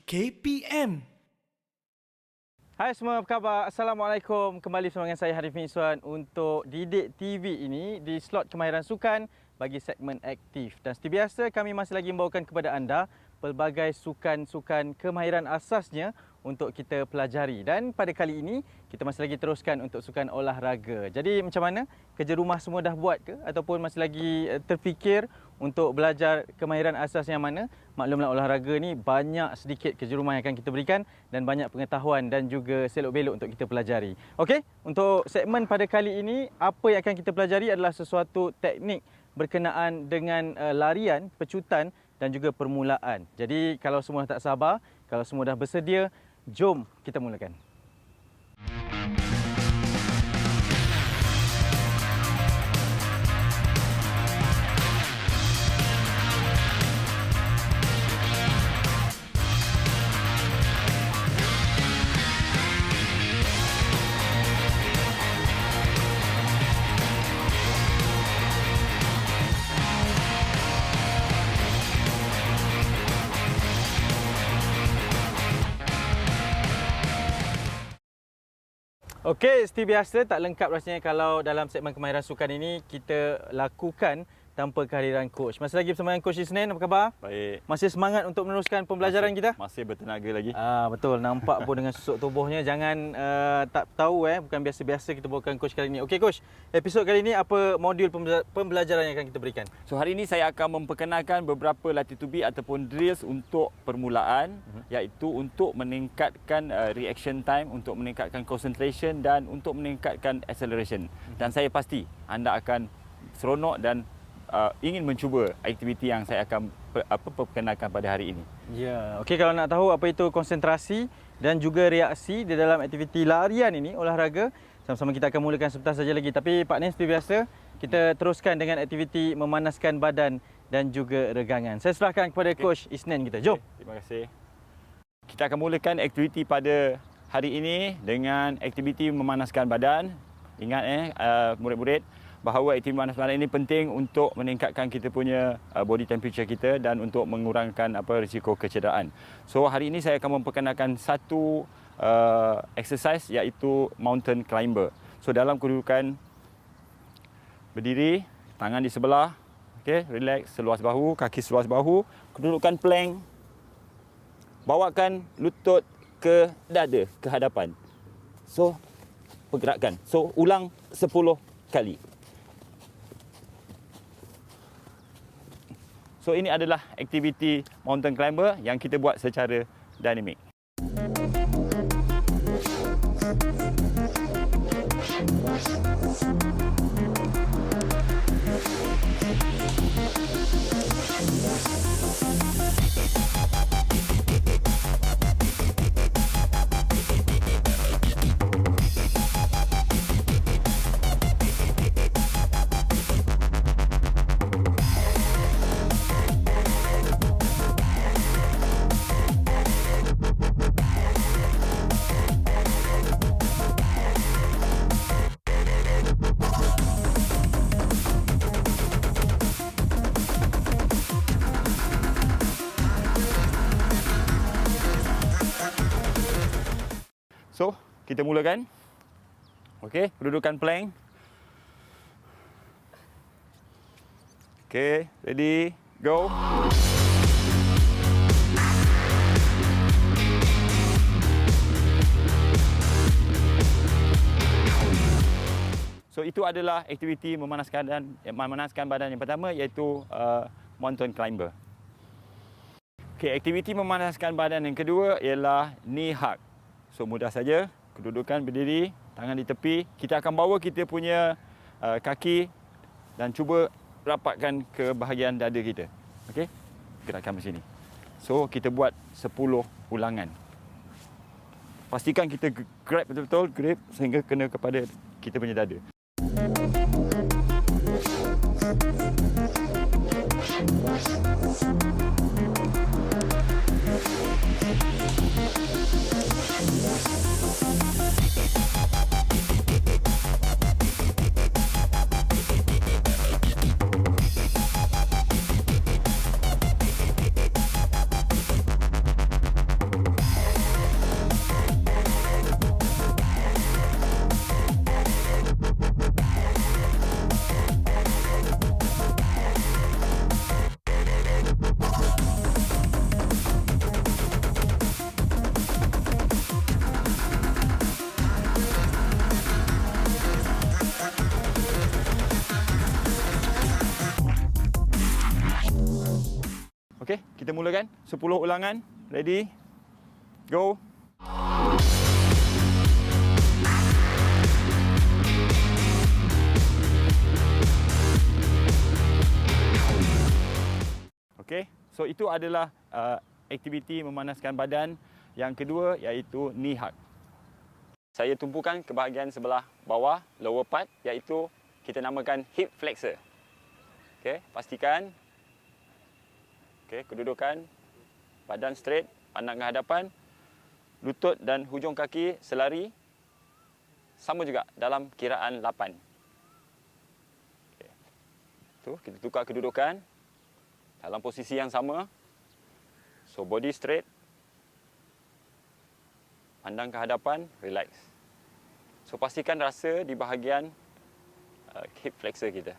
KPM. Hai semua, apa khabar? Assalamualaikum. Kembali bersama dengan saya Harif Miswan untuk Didik TV ini di slot kemahiran sukan bagi segmen aktif. Dan seperti biasa kami masih lagi membawakan kepada anda pelbagai sukan-sukan kemahiran asasnya untuk kita pelajari. Dan pada kali ini kita masih lagi teruskan untuk sukan olahraga. Jadi macam mana? Kerja rumah semua dah buat ke? Ataupun masih lagi terfikir untuk belajar kemahiran asas yang mana? Maklumlah olahraga ni banyak sedikit kerja rumah yang akan kita berikan dan banyak pengetahuan dan juga selok-belok untuk kita pelajari. Okey, untuk segmen pada kali ini apa yang akan kita pelajari adalah sesuatu teknik berkenaan dengan larian, pecutan dan juga permulaan. Jadi kalau semua tak sabar, kalau semua dah bersedia, jom kita mulakan. Okey, seperti biasa tak lengkap rasanya kalau dalam segmen kemahiran sukan ini kita lakukan tanpa kehadiran coach. Masih lagi bersama dengan Coach Isnin, apa khabar? Baik. Masih semangat untuk meneruskan pembelajaran kita? Masih bertenaga lagi. Betul, nampak pun dengan susuk tubuhnya. Jangan tak tahu bukan biasa-biasa kita bawakan coach kali ini. Okey coach, episod kali ini apa modul pembelajaran yang akan kita berikan? So hari ini saya akan memperkenalkan beberapa latih tubi ataupun drills untuk permulaan, iaitu untuk meningkatkan reaction time, untuk meningkatkan concentration dan untuk meningkatkan acceleration. Dan saya pasti anda akan seronok dan ingin mencuba aktiviti yang saya akan perkenalkan pada hari ini. Ya, okey, kalau nak tahu apa itu konsentrasi dan juga reaksi di dalam aktiviti larian ini, olahraga, sama-sama kita akan mulakan sebentar saja lagi. Tapi Pak Nen, seperti biasa, kita teruskan dengan aktiviti memanaskan badan dan juga regangan. Saya serahkan kepada Coach Isnin kita. Jom. Terima kasih. Kita akan mulakan aktiviti pada hari ini dengan aktiviti memanaskan badan. Ingat murid-murid, bahawa aktiviti memanaskan badan ini penting untuk meningkatkan kita punya body temperature kita dan untuk mengurangkan risiko kecederaan. So hari ini saya akan memperkenalkan satu exercise iaitu mountain climber. So dalam kedudukan berdiri, tangan di sebelah, okey, relax, seluas bahu, kaki seluas bahu, kedudukan plank. Bawakan lutut ke dada, ke hadapan. So pergerakan. So ulang 10 kali. So ini adalah aktiviti mountain climber yang kita buat secara dinamik. So, kita mulakan. Okey, kedudukan plank. Okey, ready, go. So, itu adalah aktiviti memanaskan badan yang pertama iaitu mountain climber. Okey, aktiviti memanaskan badan yang kedua ialah knee hug. So mudah saja, kedudukan berdiri, tangan di tepi. Kita akan bawa kita punya kaki dan cuba rapatkan ke bahagian dada kita. Okey? Gerakan macam ni. So kita buat 10 ulangan. Pastikan kita grab betul-betul, grip sehingga kena kepada kita punya dada. Okey, kita mulakan 10 ulangan. Ready? Go. Okey, so itu adalah aktiviti memanaskan badan. Yang kedua iaitu knee hug. Saya tumpukan ke bahagian sebelah bawah, lower part, iaitu kita namakan hip flexor. Okey, pastikan kedudukan badan straight, pandang ke hadapan, lutut dan hujung kaki selari sama juga dalam kiraan 8. Okey. Tu kita tukar kedudukan dalam posisi yang sama. So body straight, pandang ke hadapan, relax. So pastikan rasa di bahagian hip flexor kita.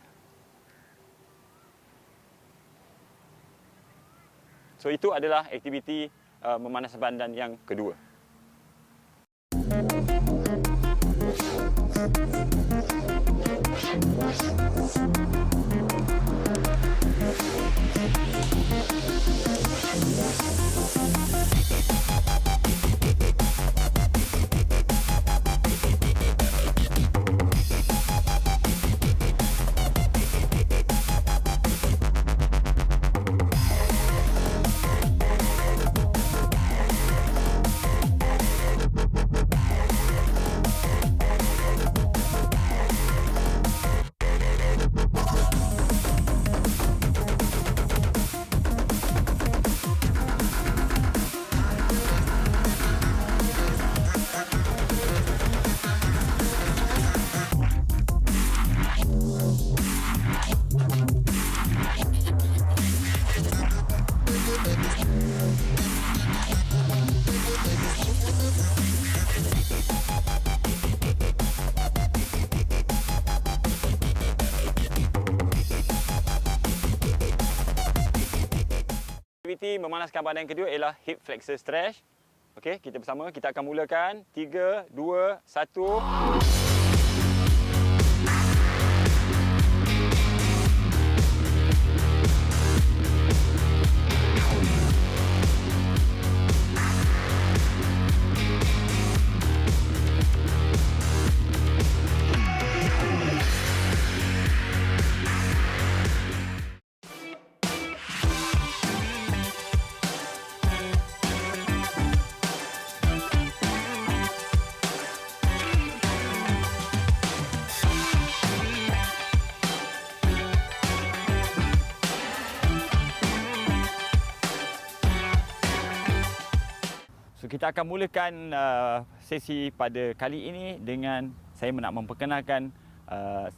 So itu adalah aktiviti memanaskan badan yang kedua. Aktiviti memanaskan badan yang kedua ialah hip flexor stretch. Okey, kita bersama, kita akan mulakan 3, 2, 1. So kita akan mulakan sesi pada kali ini dengan saya nak memperkenalkan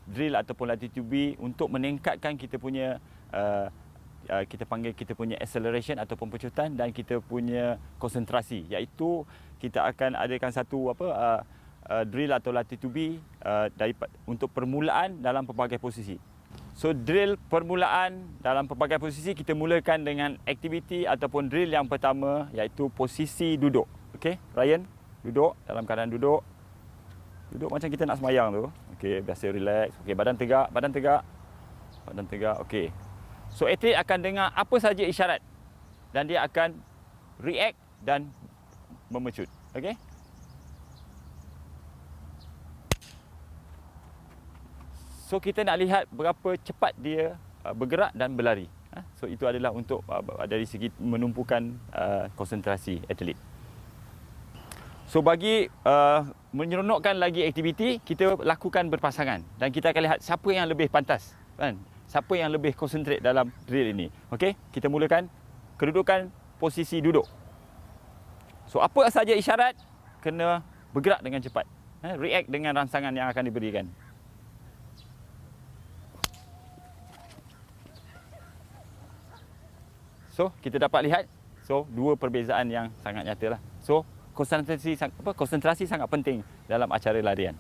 drill ataupun latih tubuh untuk meningkatkan kita punya kita panggil kita punya acceleration ataupun pecutan dan kita punya konsentrasi, iaitu kita akan adakan satu drill atau latih tubuh untuk permulaan dalam pelbagai posisi. So drill permulaan dalam pelbagai posisi, kita mulakan dengan aktiviti ataupun drill yang pertama, iaitu posisi duduk. Okey, Ryan, duduk dalam keadaan duduk. Duduk macam kita nak sembahyang tu. Okey, biasa relax. Okey, badan tegak, badan tegak. Badan tegak. Okey. So atlet akan dengar apa saja isyarat dan dia akan react dan memecut. Okey? So kita nak lihat berapa cepat dia bergerak dan berlari. So itu adalah untuk dari segi menumpukan konsentrasi atlet. So bagi menyeronokkan lagi aktiviti, kita lakukan berpasangan dan kita akan lihat siapa yang lebih pantas, kan? Siapa yang lebih konsentrate dalam drill ini. Okey, kita mulakan kedudukan posisi duduk. So apa saja isyarat, kena bergerak dengan cepat. React dengan rangsangan yang akan diberikan. So kita dapat lihat, so dua perbezaan yang sangat nyata lah. So konsentrasi sangat penting dalam acara larian.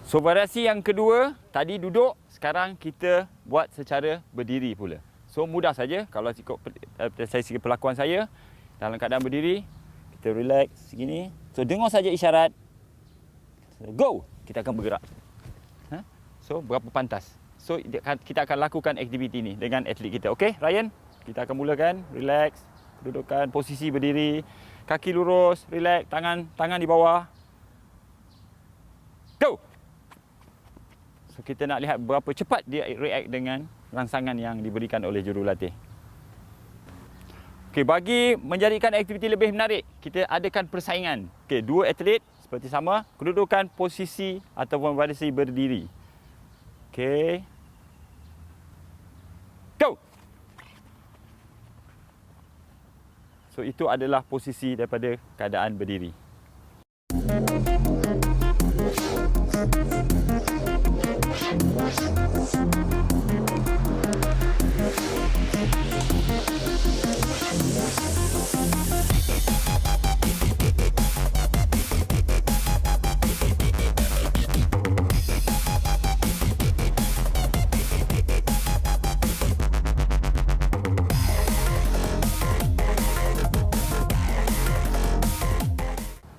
So variasi yang kedua, tadi duduk, sekarang kita buat secara berdiri pula. So mudah saja kalau ikut saya segi perlakuan saya dalam keadaan berdiri, kita relax segini. So dengar saja isyarat. Go, kita akan bergerak. So berapa pantas. So kita akan lakukan aktiviti ni dengan atlet kita. Okey, Ryan, kita akan mulakan. Relax, kedudukan posisi berdiri, kaki lurus, relax, tangan di bawah. Go. So kita nak lihat berapa cepat dia react dengan rangsangan yang diberikan oleh jurulatih. Okey, bagi menjadikan aktiviti lebih menarik, kita adakan persaingan. Okey, dua atlet seperti sama, kedudukan posisi ataupun variasi berdiri. Okey. Go. So itu adalah posisi daripada keadaan berdiri.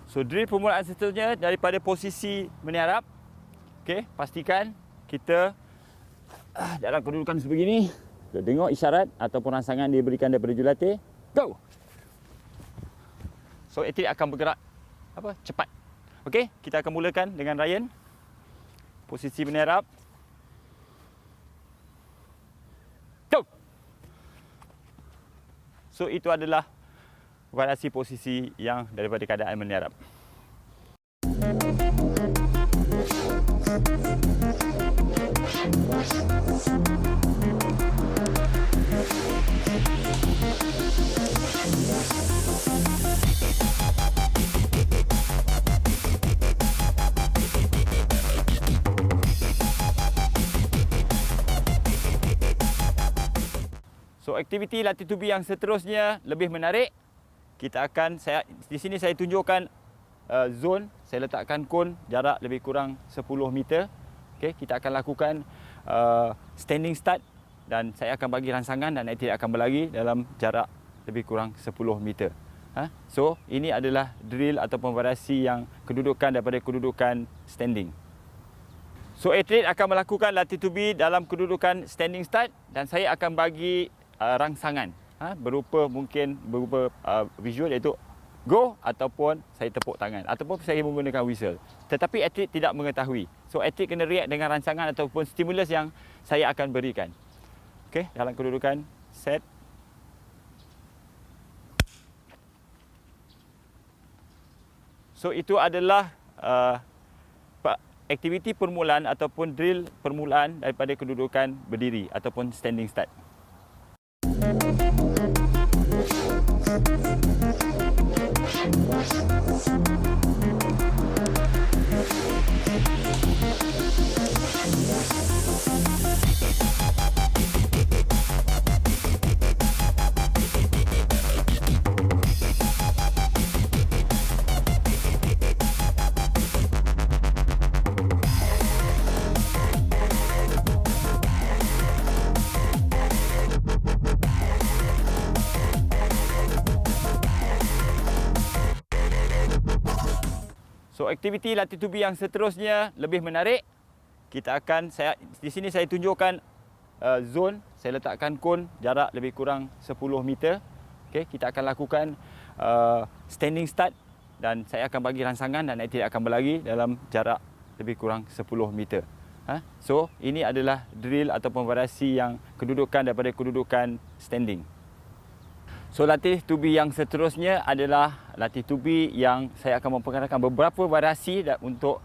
So drill permulaan seterusnya daripada posisi meniarap. Okey, pastikan kita dalam kedudukan sebegini. Kita dengar isyarat ataupun rangsangan diberikan daripada jurulatih. Go. So atlet akan bergerak cepat. Okey, kita akan mulakan dengan Ryan. Posisi meniarap. Go. So itu adalah variasi posisi yang daripada keadaan meniarap. So aktiviti latih tubi yang seterusnya lebih menarik. Kita akan di sini saya tunjukkan zone, saya letakkan kon jarak lebih kurang 10 meter. Okey, kita akan lakukan standing start dan saya akan bagi rangsangan dan atlet akan berlari dalam jarak lebih kurang 10 meter. So ini adalah drill ataupun variasi yang kedudukan daripada kedudukan standing. So atlet akan melakukan latih tubi dalam kedudukan standing start dan saya akan bagi rangsangan. Berupa visual iaitu go ataupun saya tepuk tangan ataupun saya menggunakan whistle. Tetapi atlet tidak mengetahui. So atlet kena react dengan rangsangan ataupun stimulus yang saya akan berikan. Okey, dalam kedudukan set. So itu adalah aktiviti permulaan ataupun drill permulaan daripada kedudukan berdiri ataupun standing start. So aktiviti latih tubi yang seterusnya lebih menarik. Kita akan di sini saya tunjukkan zone, saya letakkan kon jarak lebih kurang 10 meter. Okey, kita akan lakukan standing start dan saya akan bagi rangsangan dan atlet akan berlari dalam jarak lebih kurang 10 meter. So ini adalah drill ataupun variasi yang kedudukan daripada kedudukan standing. So latih tubi yang seterusnya adalah latih tubi yang saya akan memperkenalkan beberapa variasi untuk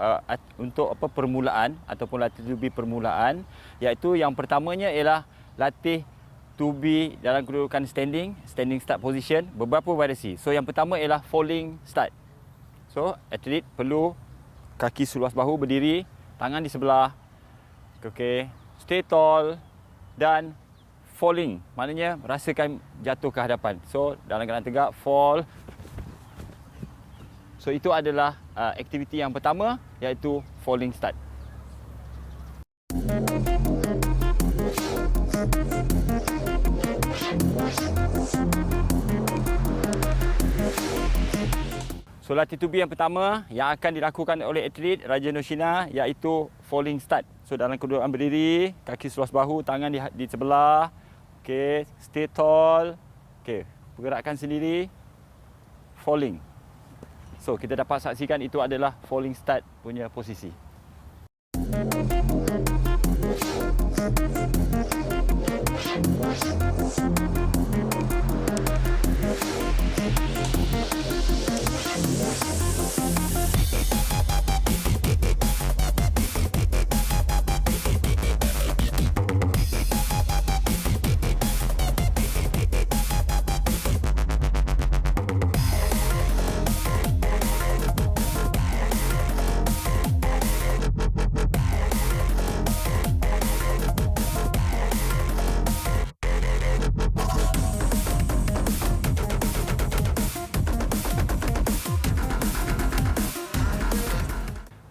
permulaan ataupun latih tubi permulaan, iaitu yang pertamanya ialah latih tubi dalam kedudukan standing start position, beberapa variasi. So yang pertama ialah falling start. So atlet perlu kaki seluas bahu berdiri, tangan di sebelah. Okey, stay tall dan falling, maknanya rasakan jatuh ke hadapan. So dalam keadaan tegak, fall. So itu adalah aktiviti yang pertama, iaitu falling start. So latih tubi yang pertama yang akan dilakukan oleh atlet Raja Noshina iaitu falling start. So dalam kedudukan berdiri, kaki seluas bahu, tangan di sebelah. Okey, stay tall. Okey, pergerakan sendiri. Falling. So kita dapat saksikan itu adalah falling start punya posisi.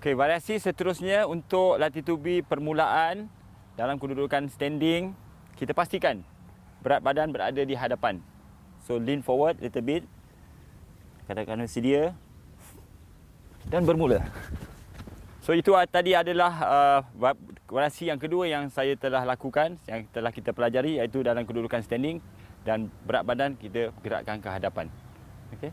Okey, variasi seterusnya untuk latih tubi permulaan dalam kedudukan standing, kita pastikan berat badan berada di hadapan. So lean forward little bit. Kadang-kadang sedia dan bermula. So itu tadi adalah variasi yang kedua yang saya telah lakukan, yang telah kita pelajari, iaitu dalam kedudukan standing dan berat badan kita gerakkan ke hadapan. Okey.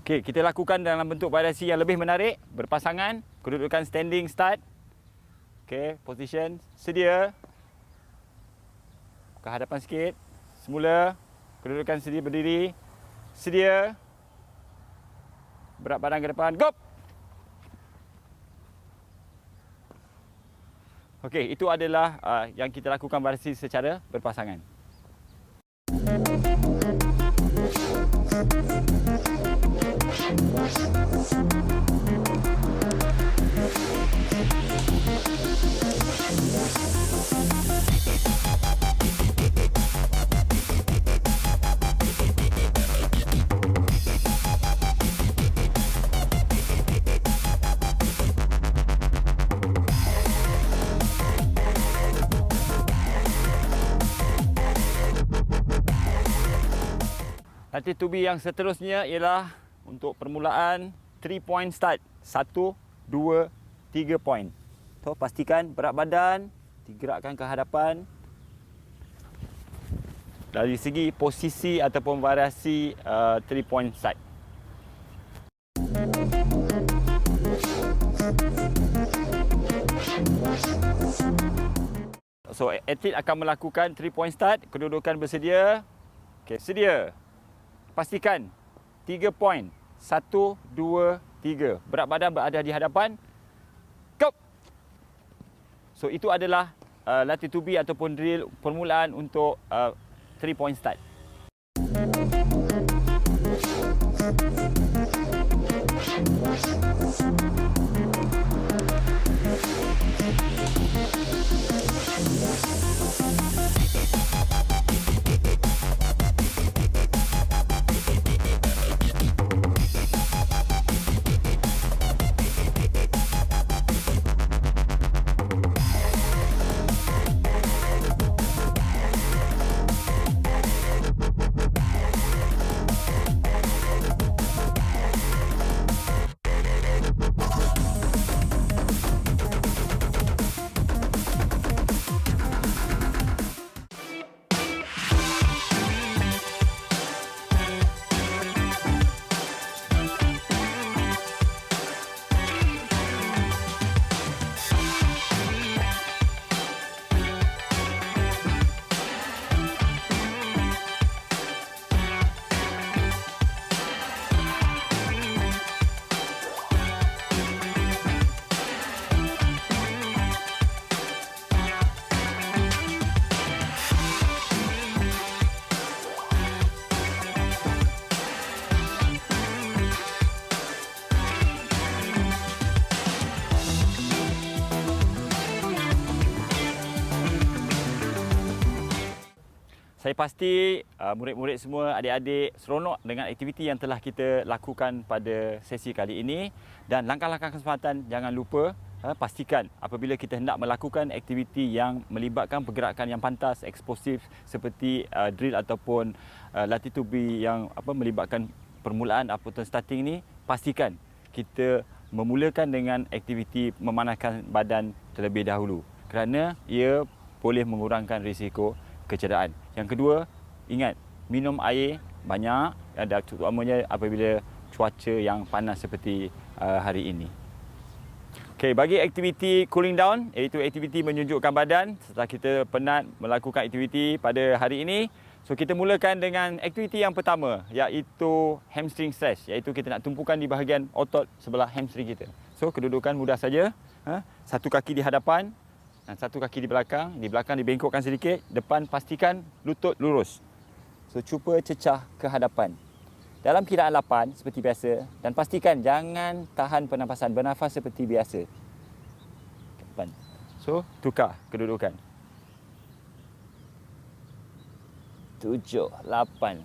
Okey, kita lakukan dalam bentuk variasi yang lebih menarik, berpasangan, kedudukan standing start. Okey, position, sedia. Ke hadapan sikit. Semula, kedudukan sedia berdiri. Sedia. Berat badan ke depan. Go! Okey, itu adalah yang kita lakukan variasi secara berpasangan. Latih tubi yang seterusnya ialah untuk permulaan 3 point start. 1, 2, 3 point. So, pastikan berat badan digerakkan ke hadapan. Dari segi posisi ataupun variasi 3 point start. So, atlet akan melakukan 3 point start. Kedudukan bersedia. Okey, sedia. Pastikan 3 point. 1, 2, 3. Berat badan berada di hadapan. Go! So itu adalah latih tubi ataupun drill permulaan untuk 3 point start. Saya pasti murid-murid semua, adik-adik seronok dengan aktiviti yang telah kita lakukan pada sesi kali ini. Dan langkah-langkah kesempatan, jangan lupa pastikan apabila kita hendak melakukan aktiviti yang melibatkan pergerakan yang pantas, eksplosif seperti drill ataupun latih tubi yang melibatkan permulaan ataupun starting ni, pastikan kita memulakan dengan aktiviti memanaskan badan terlebih dahulu kerana ia boleh mengurangkan risiko kecederaan. Yang kedua, ingat minum air banyak, terutamanya apabila cuaca yang panas seperti hari ini. Okey, bagi aktiviti cooling down, iaitu aktiviti menyunjukkan badan setelah kita penat melakukan aktiviti pada hari ini. So kita mulakan dengan aktiviti yang pertama, iaitu hamstring stretch, iaitu kita nak tumpukan di bahagian otot sebelah hamstring kita. So kedudukan mudah saja, satu kaki di hadapan dan satu kaki di belakang dibengkokkan sedikit, depan pastikan lutut lurus. So cuba cecah ke hadapan. Dalam kiraan 8 seperti biasa dan pastikan jangan tahan pernafasan, bernafas seperti biasa. Depan. So tukar kedudukan. 7, 8.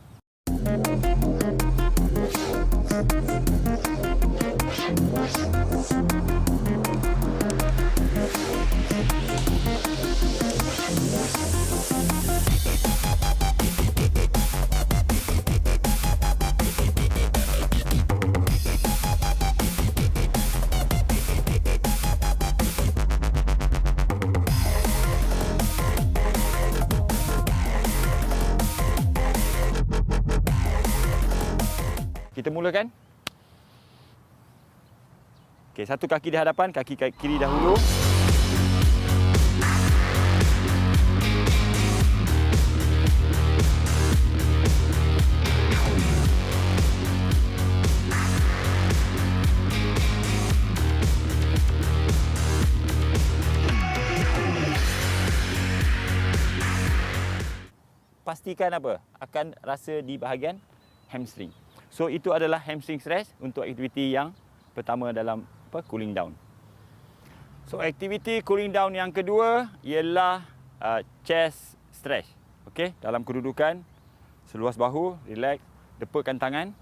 Kita mulakan. Okey, satu kaki di hadapan, kaki kiri dahulu. Pastikan apa? Akan rasa di bahagian hamstring. So itu adalah hamstring stretch untuk aktiviti yang pertama dalam cooling down. So aktiviti cooling down yang kedua ialah chest stretch. Okey, dalam kedudukan seluas bahu, relax, depakkan tangan,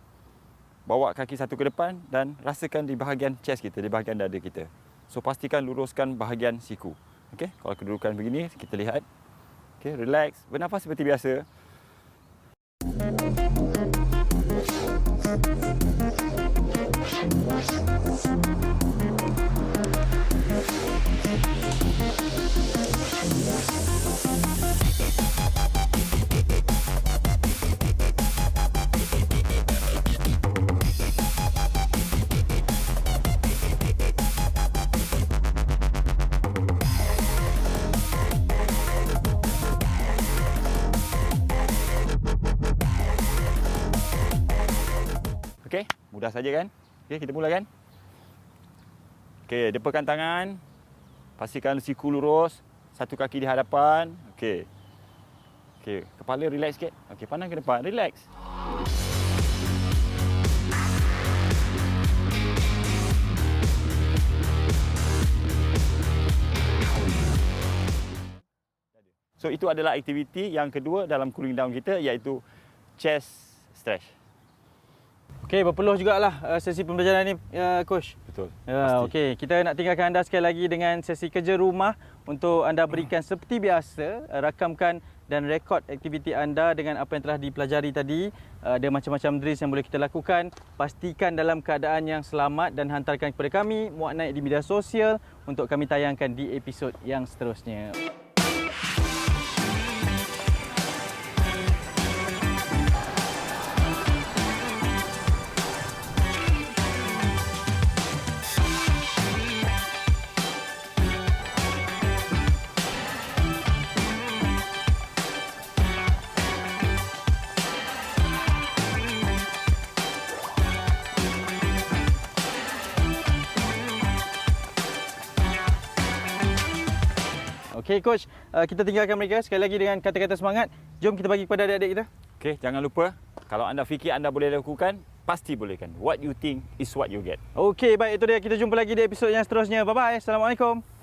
bawa kaki satu ke depan dan rasakan di bahagian chest kita, di bahagian dada kita. So pastikan luruskan bahagian siku. Okey, kalau kedudukan begini kita lihat. Okey, relax, bernafas seperti biasa. Okey, mudah saja kan? Okey, kita mulakan. Okey, depakkan tangan. Pastikan siku lurus, satu kaki di hadapan. Okey. Okey, kepala relax sikit. Okey, pandang ke depan, relax. So itu adalah aktiviti yang kedua dalam cooling down kita, iaitu chest stretch. Okey, berpeluh jugalah sesi pembelajaran ni, Coach. Betul. Ya, okey, kita nak tinggalkan anda sekali lagi dengan sesi kerja rumah untuk anda berikan seperti biasa, rakamkan dan rekod aktiviti anda dengan apa yang telah dipelajari tadi. Ada macam-macam drills yang boleh kita lakukan. Pastikan dalam keadaan yang selamat dan hantarkan kepada kami, muat naik di media sosial untuk kami tayangkan di episod yang seterusnya. Okey Coach, kita tinggalkan mereka sekali lagi dengan kata-kata semangat. Jom kita bagi kepada adik-adik kita. Okey, jangan lupa kalau anda fikir anda boleh lakukan, pasti bolehkan. What you think is what you get. Okey, baik, itu dia. Kita jumpa lagi di episod yang seterusnya. Bye-bye. Assalamualaikum.